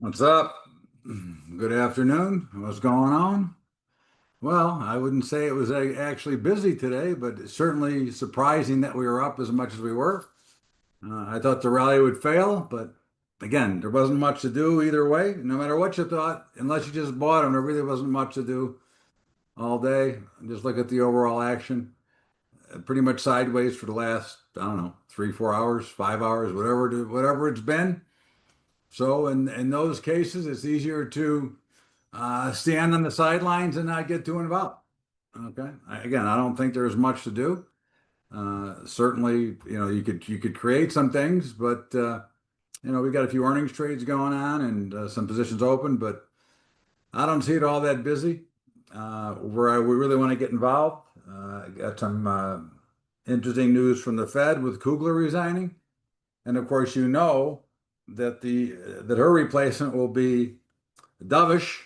What's up? Good afternoon. What's going on? Well, I wouldn't say it was actually busy today, but it's certainly surprising that we were up as much as we were. I thought the rally would fail, but again, there wasn't much to do either way. No matter what you thought, unless you just bought them, there really wasn't much to do all day. Just look at the overall action. Pretty much sideways for the last, I don't know, 3, 4 hours, 5 hours, whatever it's been. So in those cases, it's easier to stand on the sidelines and not get too involved. Okay. Again, I don't think there's much to do. Certainly, you could create some things, but we got a few earnings trades going on and some positions open, but I don't see it all that busy. Where we really want to get involved. Got some interesting news from the Fed with Kugler resigning, and of course, that her replacement will be dovish,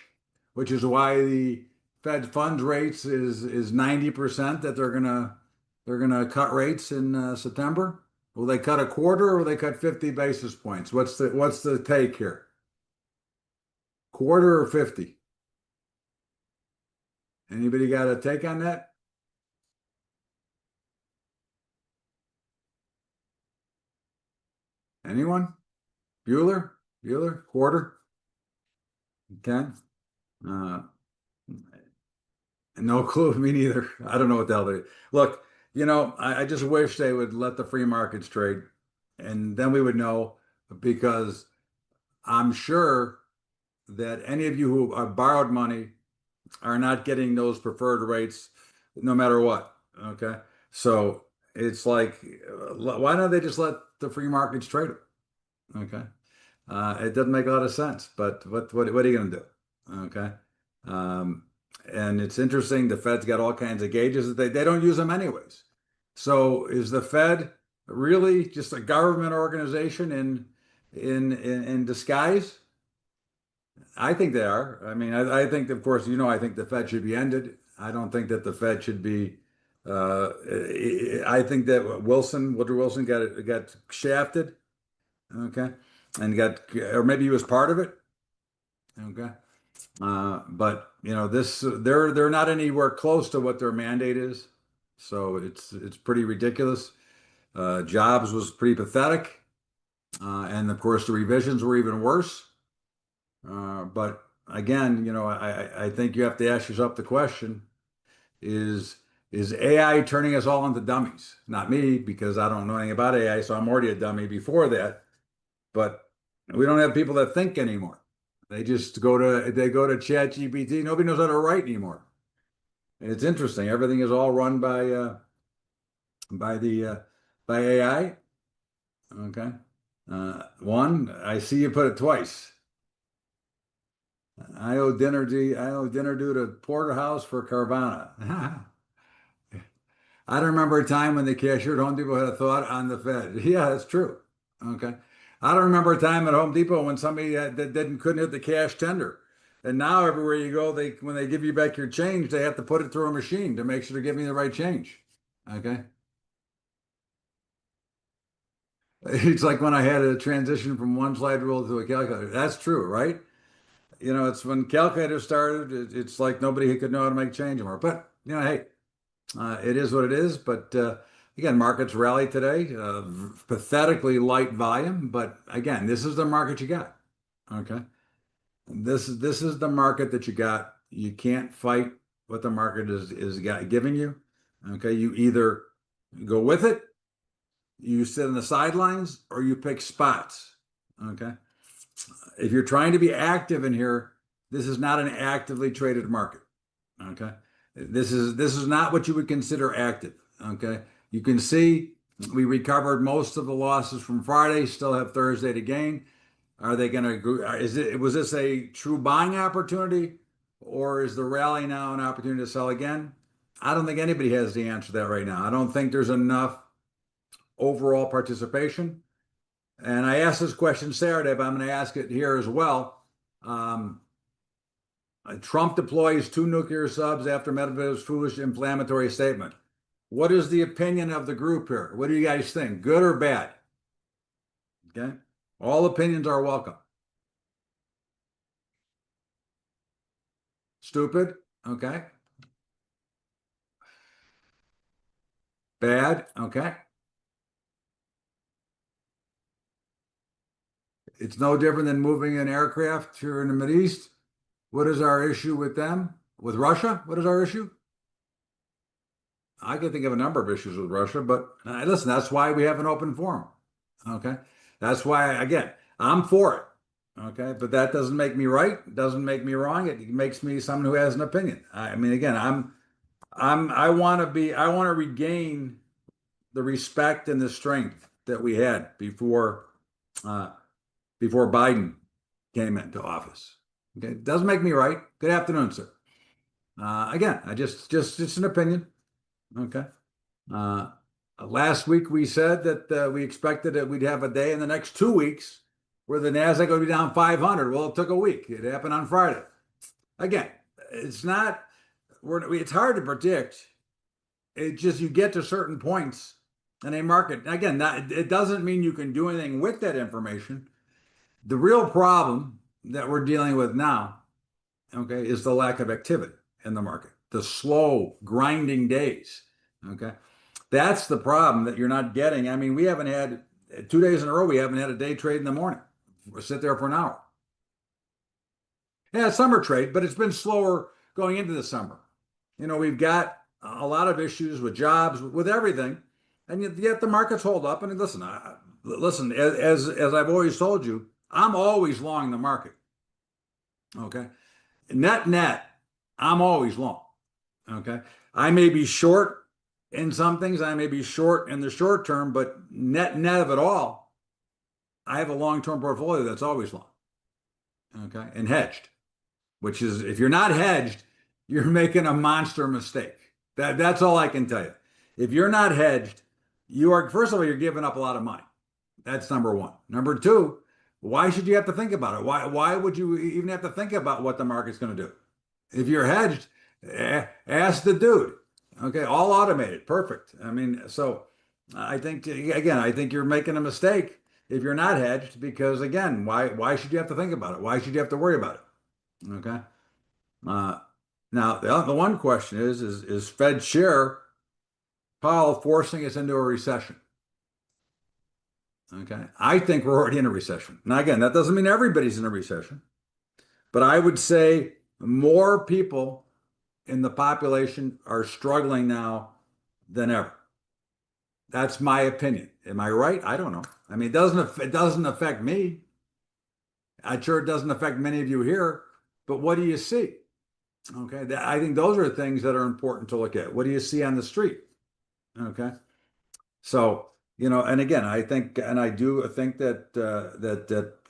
which is why the Fed funds rates is 90% that they're gonna cut rates in September. Will they cut a quarter or will they cut 50 basis points? What's the take here? Quarter or 50? Anybody got a take on that? Anyone? Bueller? Bueller? Quarter? Okay. Uh, No clue. Me neither. I don't know what the hell they look. I just wish they would let the free markets trade, and then we would know because I'm sure that any of you who have borrowed money are not getting those preferred rates no matter what. Okay. So it's like, why don't they just let the free markets trade it? Okay. It doesn't make a lot of sense, but what are you going to do? Okay. Um, and it's interesting. The Fed's got all kinds of gauges that they don't use them anyways. So is the Fed really just a government organization in disguise? I think they are. I mean, I think, of course, I think the Fed should be ended. I don't think that the Fed should be. I think that Woodrow Wilson got shafted. Okay, and or maybe he was part of it. Okay. But they're not anywhere close to what their mandate is, so it's pretty ridiculous. Jobs was pretty pathetic, and of course the revisions were even worse. But again, I think you have to ask yourself the question: Is is AI turning us all into dummies? Not me, because I don't know anything about AI, so I'm already a dummy before that. But we don't have people that think anymore. They go to Chat GPT. Nobody knows how to write anymore. And it's interesting. Everything is all run by the by AI. Okay. I see you put it twice. I owe dinner due to Porterhouse for Carvana. I don't remember a time when the cashier at Home Depot had a thought on the Fed. Yeah, that's true. Okay. I don't remember a time at Home Depot when somebody that didn't couldn't hit the cash tender. And now everywhere you go, when they give you back your change, they have to put it through a machine to make sure they're giving you the right change. Okay. It's like when I had a transition from one slide rule to a calculator. That's true, right? It's when calculators started, it's like nobody could know how to make change anymore. But, hey, it is what it is, but again, markets rally today, pathetically light volume. But again, this is the market you got. Okay, this is the market that you got. You can't fight what the market is giving you. Okay, you either go with it, you sit on the sidelines, or you pick spots. Okay, if you're trying to be active in here, this is not an actively traded market. Okay. This is not what you would consider active. Okay. You can see we recovered most of the losses from Friday, still have Thursday to gain. Are they going to, was this a true buying opportunity or is the rally now an opportunity to sell again? I don't think anybody has the answer to that right now. I don't think there's enough overall participation. And I asked this question Saturday, but I'm going to ask it here as well. Um, Trump deploys two nuclear subs after Medvedev's foolish inflammatory statement. What is the opinion of the group here? What do you guys think? Good or bad? Okay. All opinions are welcome. stupid. Okay. Bad. Okay. It's no different than moving an aircraft here in the Middle East. What is our issue with them? With Russia? What is our issue? I can think of a number of issues with Russia, but listen, that's why we have an open forum. Okay. That's why, again, I'm for it. Okay. But that doesn't make me right. Doesn't make me wrong. It makes me someone who has an opinion. I mean, again, I want to regain the respect and the strength that we had uh, before Biden came into office. Okay. It doesn't make me right. Good afternoon, sir. Again, just an opinion. Okay. Uh, Last week we said that we expected that we'd have a day in the next 2 weeks where the Nasdaq would be down 500. Well, it took a week. It happened on Friday. Again, it's not. It's hard to predict. It just you get to certain points in a market. Again, it doesn't mean you can do anything with that information. The real problem that we're dealing with now, okay, is the lack of activity in the market, the slow grinding days. Okay. That's the problem that you're not getting. I mean, we haven't had 2 days in a row, we haven't had a day trade in the morning. We'll sit there for an hour. Yeah, summer trade, but it's been slower going into the summer. We've got a lot of issues with jobs, with everything, and yet the markets hold up. And listen, listen, as I've always told you, I'm always long the market. Okay, net, I'm always long. Okay. I may be short in some things, I may be short in the short term, but net of it all, I have a long-term portfolio that's always long. Okay. And hedged, which is if you're not hedged, you're making a monster mistake. That's all I can tell you. If you're not hedged, you are, first of all, you're giving up a lot of money. That's number one. Number two, why should you have to think about it? Why would you even have to think about what the market's going to do? If you're hedged, ask the dude. Okay, all automated, perfect. I mean, so I think again, I think you're making a mistake if you're not hedged because again, why should you have to think about it? Why should you have to worry about it? Okay. Uh, Now the one question is Fed Chair Powell forcing us into a recession? Okay, I think we're already in a recession. Now again, that doesn't mean everybody's in a recession, but I would say more people in the population are struggling now than ever. That's my opinion. Am I right? I don't know. I mean, it doesn't affect me. I'm sure it doesn't affect many of you here, but what do you see? Okay. I think those are things that are important to look at. What do you see on the street? Okay. So, and again, I think, and I do think that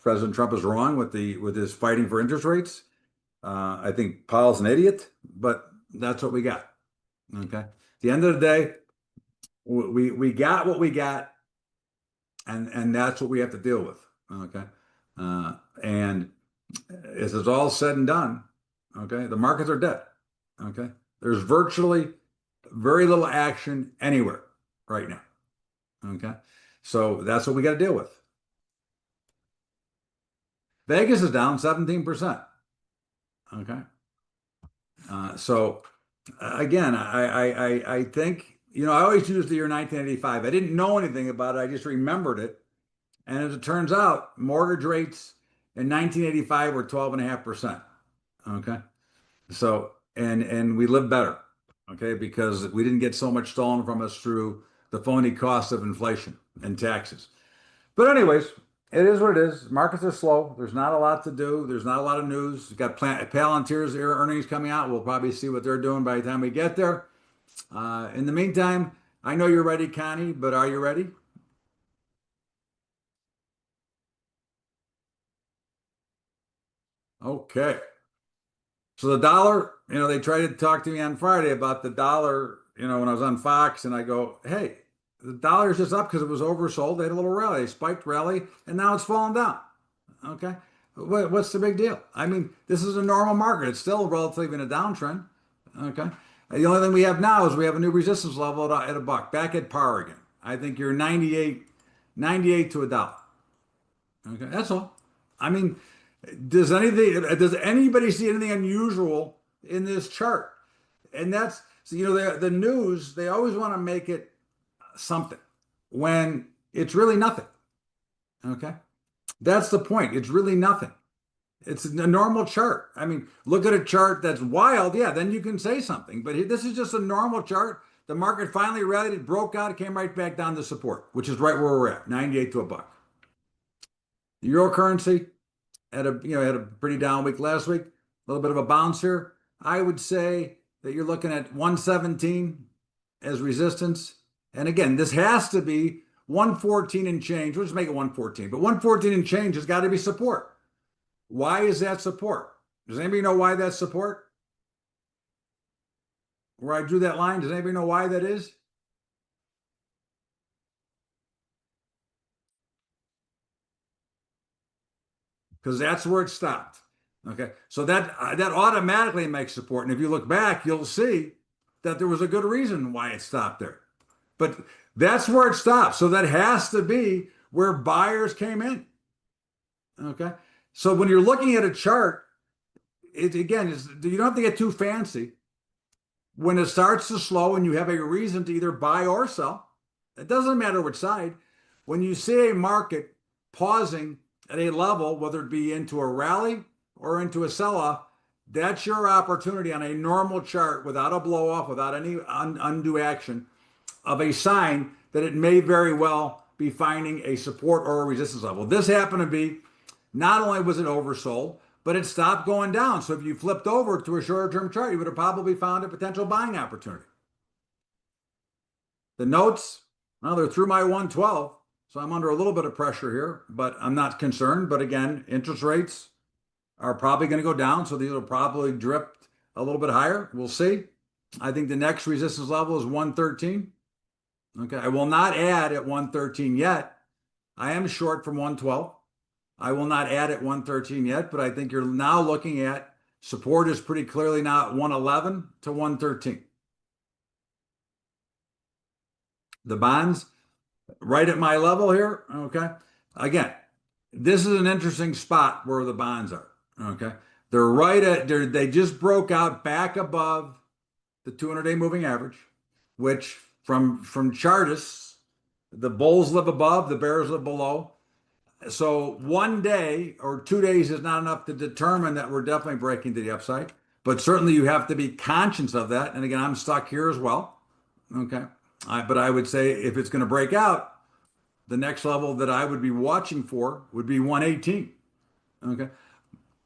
President Trump is wrong with his fighting for interest rates. I think Powell's an idiot, but that's what we got. Okay. At the end of the day, we got what we got, and that's what we have to deal with. Okay. And as it's all said and done, okay, the markets are dead. Okay. There's virtually very little action anywhere right now. Okay. So that's what we got to deal with. Vegas is down 17%. Okay. So again, I think, I always use the year 1985. I didn't know anything about it. I just remembered it. And as it turns out, mortgage rates in 1985 were 12.5%. Okay. So, and we lived better. Okay. Because we didn't get so much stolen from us through the phony cost of inflation and taxes. But anyways, it is what it is. Markets are slow. There's not a lot to do. There's not a lot of news. We've got Palantir's earnings coming out. We'll probably see what they're doing by the time we get there. In the meantime, I know you're ready, Connie, but are you ready? Okay. So the dollar, they tried to talk to me on Friday about the dollar, when I was on Fox, and I go, hey, the dollar is just up because it was oversold. They had a little rally, they spiked rally, and now it's falling down. Okay. What's the big deal? I mean, this is a normal market. It's still relatively in a downtrend. Okay. The only thing we have now is we have a new resistance level at a buck, back at par again. I think you're 98 to a dollar. Okay. That's all. I mean, does anybody see anything unusual in this chart. And that's, so, the news, they always want to make it something when it's really nothing. Okay. That's the point. It's really nothing. It's a normal chart. I mean, look at a chart that's wild. Yeah, then you can say something. But this is just a normal chart. The market finally rallied. It broke out. It came right back down to support, which is right where we're at, 98 to a buck. The euro currency had a pretty down week last week. A little bit of a bounce here. I would say that you're looking at 117 as resistance. And again, this has to be 114 and change. We'll just make it 114. But 114 and change has got to be support. Why is that support? Does anybody know why that's support? Where I drew that line, does anybody know why that is? Because that's where it stopped. Okay, so that automatically makes support. And if you look back, you'll see that there was a good reason why it stopped there. But that's where it stopped. So that has to be where buyers came in. Okay, so when you're looking at a chart, you don't have to get too fancy. When it starts to slow and you have a reason to either buy or sell, it doesn't matter which side. When you see a market pausing at a level, whether it be into a rally or into a sell-off, that's your opportunity on a normal chart without a blow-off, without any undue action, of a sign that it may very well be finding a support or a resistance level. This happened to be, not only was it oversold, but it stopped going down. So if you flipped over to a shorter term chart, you would have probably found a potential buying opportunity. The notes, well, they're through my 112. So I'm under a little bit of pressure here, but I'm not concerned. But again, interest rates are probably going to go down. So these will probably drift a little bit higher. We'll see. I think the next resistance level is 113. Okay. I will not add at 113 yet. I am short from 112. I will not add at 113 yet, but I think you're now looking at support is pretty clearly now 111 to 113. The bonds right at my level here. Okay. Again, this is an interesting spot where the bonds are. Okay. They just broke out back above the 200-day moving average, which from Chartis, the bulls live above, the bears live below. So 1 day or 2 days is not enough to determine that we're definitely breaking to the upside, but certainly you have to be conscious of that. And again, I'm stuck here as well. Okay. But I would say if it's going to break out, the next level that I would be watching for would be 118. Okay.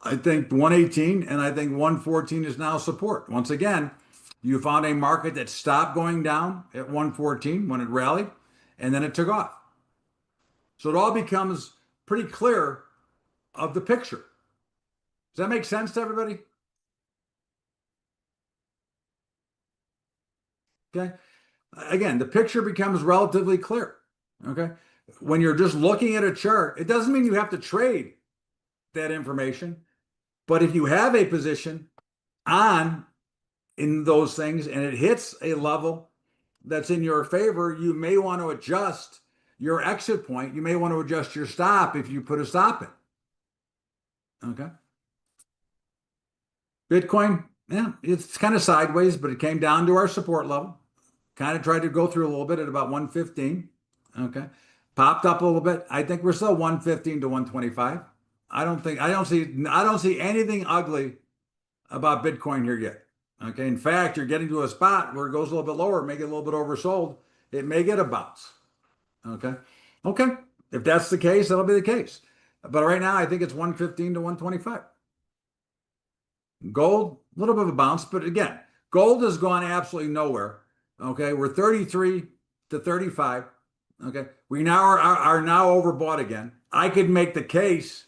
I think 118 and I think 114 is now support. Once again, you found a market that stopped going down at 114 when it rallied, and then it took off. So it all becomes pretty clear of the picture. Does that make sense to everybody? Okay. Again, the picture becomes relatively clear. Okay. When you're just looking at a chart, it doesn't mean you have to trade that information. But if you have a position on in those things and it hits a level that's in your favor, you may want to adjust your exit point. You may want to adjust your stop if you put a stop in. Okay. Bitcoin, yeah, it's kind of sideways, but it came down to our support level. Kind of tried to go through a little bit at about 115. Okay. Popped up a little bit. I think we're still 115 to 125. I don't see anything ugly about Bitcoin here yet. Okay. In fact, you're getting to a spot where it goes a little bit lower, it may get a little bit oversold. It may get a bounce. Okay. Okay. If that's the case, that'll be the case. But right now, I think it's 115 to 125. Gold, a little bit of a bounce, but again, gold has gone absolutely nowhere. Okay. We're 33 to 35. Okay. We now are now overbought again. I could make the case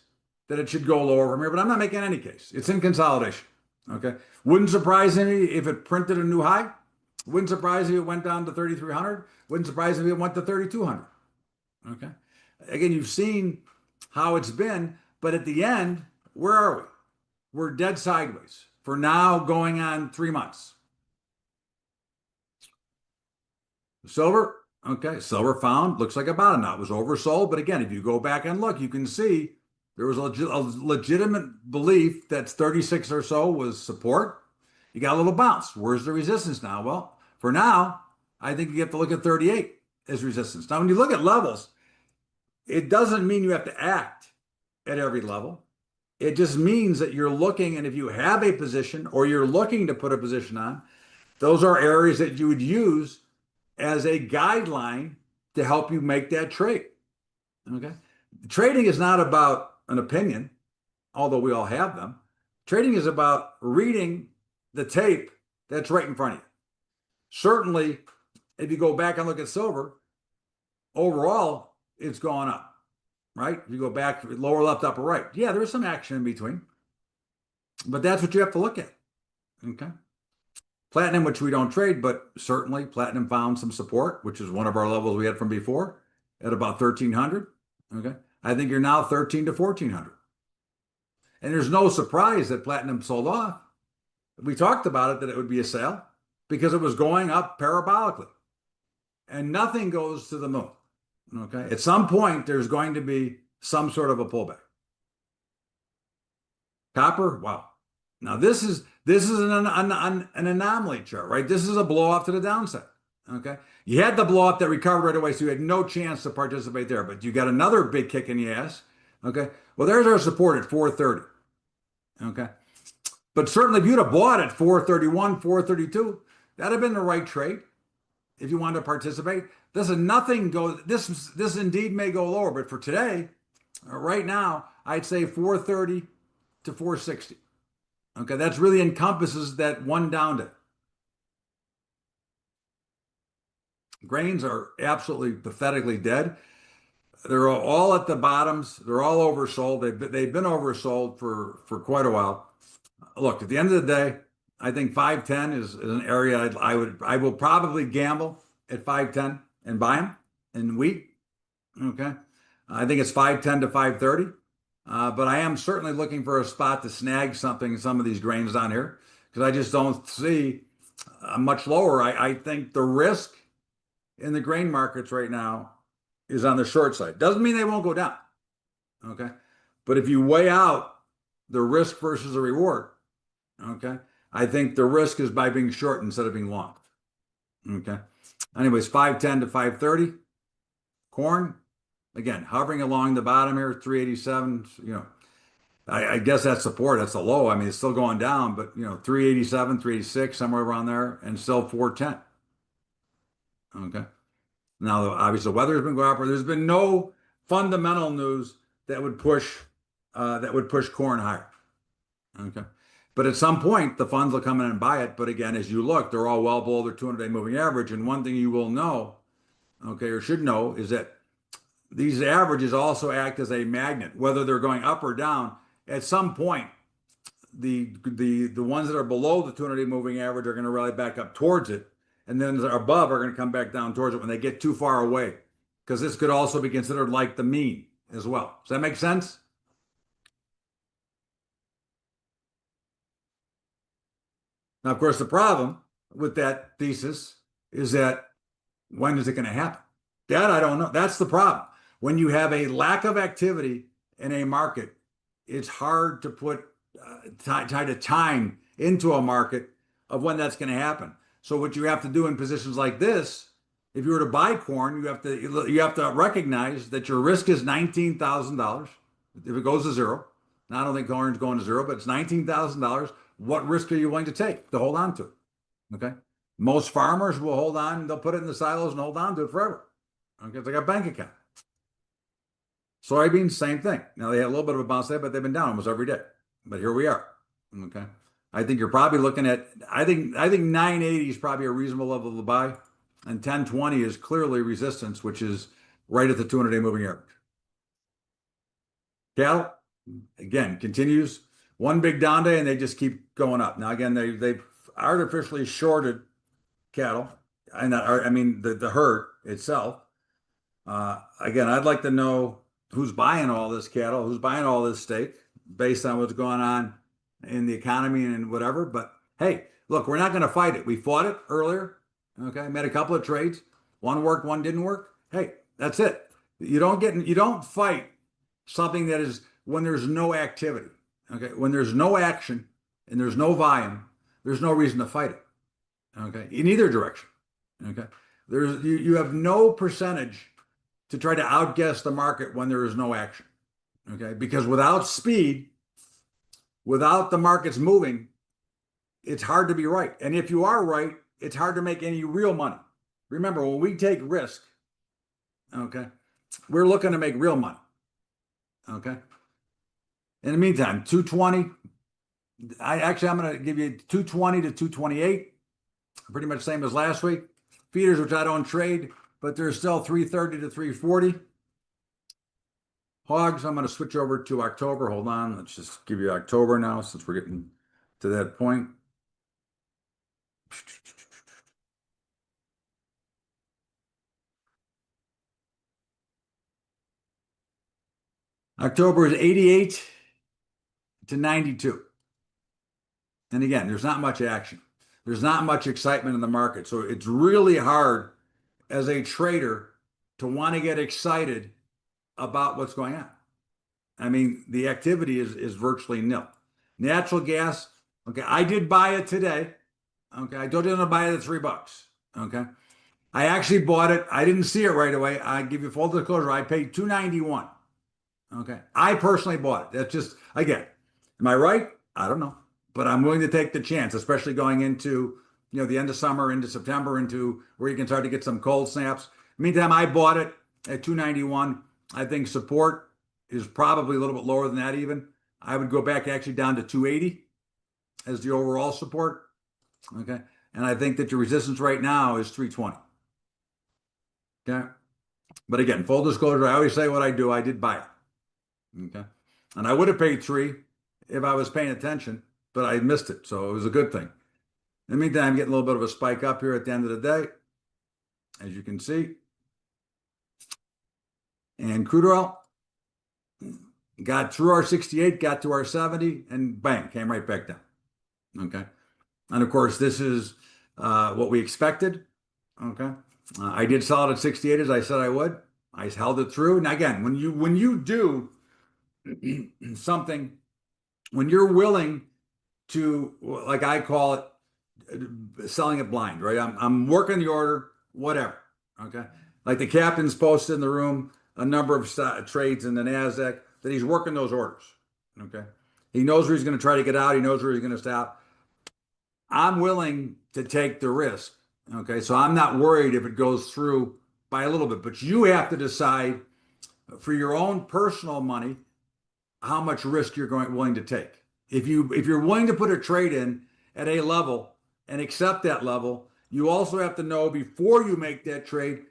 that it should go lower from here, but I'm not making any case. It's in consolidation. Okay. Wouldn't surprise me if it printed a new high. Wouldn't surprise me if it went down to 3,300. Wouldn't surprise me if it went to 3,200. Okay. Again, you've seen how it's been, but at the end, where are we? We're dead sideways for now going on 3 months. Silver, okay, silver found, looks like a bottom now. It was oversold, but again, if you go back and look, you can see there was a legitimate belief that 36 or so was support. You got a little bounce. Where's the resistance now? Well, for now, I think you have to look at 38 as resistance. Now, when you look at levels, it doesn't mean you have to act at every level. It just means that you're looking, and if you have a position or you're looking to put a position on, those are areas that you would use as a guideline to help you make that trade. Okay. Trading is not about an opinion, although we all have them. Trading is about reading the tape that's right in front of you. Certainly, if you go back and look at silver, overall, it's gone up, right? If you go back lower left, upper right, yeah, there's some action in between, but that's what you have to look at. Okay. Platinum, which we don't trade, but certainly platinum found some support, which is one of our levels we had from before at about 1300. Okay. I think you're now 13 to 1400. And there's no surprise that platinum sold off. We talked about it, that it would be a sale because it was going up parabolically and nothing goes to the moon. Okay. At some point, there's going to be some sort of a pullback. Copper, wow. Now this is an anomaly chart, right? This is a blow off to the downside. Okay. You had the blow off that recovered right away, so you had no chance to participate there, but you got another big kick in the ass. Okay. Well, there's our support at 430. Okay. But certainly if you'd have bought at 431, 432, that'd have been the right trade if you wanted to participate. This is nothing go, this indeed may go lower, but for today, right now, I'd say 430 to 460. Okay, that's really encompasses that one down day. Grains are absolutely pathetically dead. They're all at the bottoms. They're all oversold. They've been oversold for quite a while. Look, at the end of the day, I think 510 is an area I will probably gamble at 510 and buy them in wheat. Okay, I think it's 510 to 530. But I am certainly looking for a spot to snag something, some of these grains down here, because I just don't see much lower. I think the risk in the grain markets right now is on the short side. Doesn't mean they won't go down. Okay. But if you weigh out the risk versus the reward, okay, I think the risk is by being short instead of being long. Okay. Anyways, 510 to 530. Corn, again, hovering along the bottom here, 387, I guess that's support. That's a low. I mean, it's still going down, but 387, 386, somewhere around there, and still 410. Okay. Now, obviously, the weather has been going up. There's been no fundamental news that would push corn higher. Okay. But at some point, the funds will come in and buy it. But again, as you look, they're all well below their 200-day moving average. And one thing you will know, okay, or should know, is that these averages also act as a magnet, whether they're going up or down. At some point, the ones that are below the 200-day moving average are going to rally back up towards it, and then the above are going to come back down towards it when they get too far away, because this could also be considered like the mean as well. Does that make sense? Now, of course, the problem with that thesis is that when is it going to happen? That I don't know. That's the problem. When you have a lack of activity in a market, it's hard to put try to time into a market of when that's going to happen. So what you have to do in positions like this, if you were to buy corn, you have to recognize that your risk is $19,000 if it goes to zero. Now, I don't think corn's going to zero, but it's $19,000. What risk are you willing to take to hold on to it? Okay. Most farmers will hold on, they'll put it in the silos and hold on to it forever. Okay, it's like a bank account. Soybeans, same thing. Now they had a little bit of a bounce there, but they've been down almost every day. But here we are. Okay. I think you're probably looking at, I think 980 is probably a reasonable level to buy. And 1020 is clearly resistance, which is right at the 200-day moving average. Cattle, again, continues. One big down day and they just keep going up. Now, again, they've artificially shorted cattle. And I mean, the herd itself. Again, I'd like to know who's buying all this cattle, who's buying all this steak based on what's going on in the economy and whatever. But hey, look, we're not going to fight it. We fought it earlier. Okay, made a couple of trades. One worked, one didn't work. Hey, that's it. You don't fight something that is when there's no activity. Okay, when there's no action and there's no volume, there's no reason to fight it. Okay, in either direction. Okay, you have no percentage to try to outguess the market when there is no action. Okay, because without speed, without the markets moving, it's hard to be right. And if you are right, it's hard to make any real money. Remember, when we take risk, okay, we're looking to make real money. Okay. In the meantime, 220. I'm going to give you 220 to 228, pretty much same as last week. Feeders, which I don't trade, but there's still 330 to 340. Hogs, I'm going to switch over to October. Hold on. Let's just give you October now since we're getting to that point. October is 88 to 92. And again, there's not much action. There's not much excitement in the market. So it's really hard as a trader to want to get excited about what's going on. I mean, the activity is virtually nil. Natural gas, okay, I did buy it today. Okay, I told you to buy it at $3. Okay. I actually bought it. I didn't see it right away. I give you full disclosure. I paid $2.91. Okay. I personally bought it. That's just, again, am I right? I don't know. But I'm willing to take the chance, especially going into, the end of summer, into September, into where you can start to get some cold snaps. Meantime, I bought it at $2.91. I think support is probably a little bit lower than that even. I would go back actually down to $2.80 as the overall support. Okay. And I think that your resistance right now is $3.20. Okay. But again, full disclosure, I always say what I do. I did buy it. Okay. And I would have paid $3 if I was paying attention, but I missed it. So it was a good thing. In the meantime, I'm getting a little bit of a spike up here at the end of the day, as you can see. And crude oil got through our 68, got to our 70, and bang, came right back down. Okay. And of course, this is what we expected. Okay. I did sell it at 68 as I said I would. I held it through. Now again, when you do something, when you're willing to, like I call it, selling it blind, right? I'm working the order, whatever. Okay. Like the captain's posted in the room a number of trades in the NASDAQ that he's working those orders. Okay. He knows where he's going to try to get out. He knows where he's going to stop. I'm willing to take the risk. Okay. So I'm not worried if it goes through by a little bit, but you have to decide for your own personal money how much risk you're willing to take. If you're willing to put a trade in at a level and accept that level, you also have to know before you make that trade,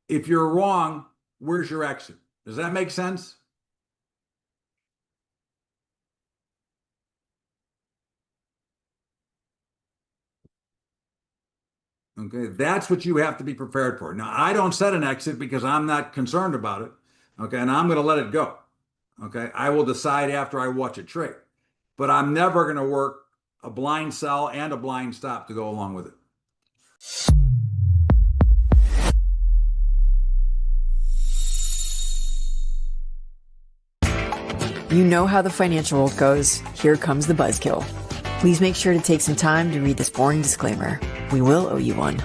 if you're wrong, where's your exit? Does that make sense? Okay, that's what you have to be prepared for. Now, I don't set an exit because I'm not concerned about it. Okay, and I'm going to let it go. Okay, I will decide after I watch it trade, but I'm never going to work a blind sell and a blind stop to go along with it. You know how the financial world goes. Here comes the buzzkill. Please make sure to take some time to read this boring disclaimer. We will owe you one.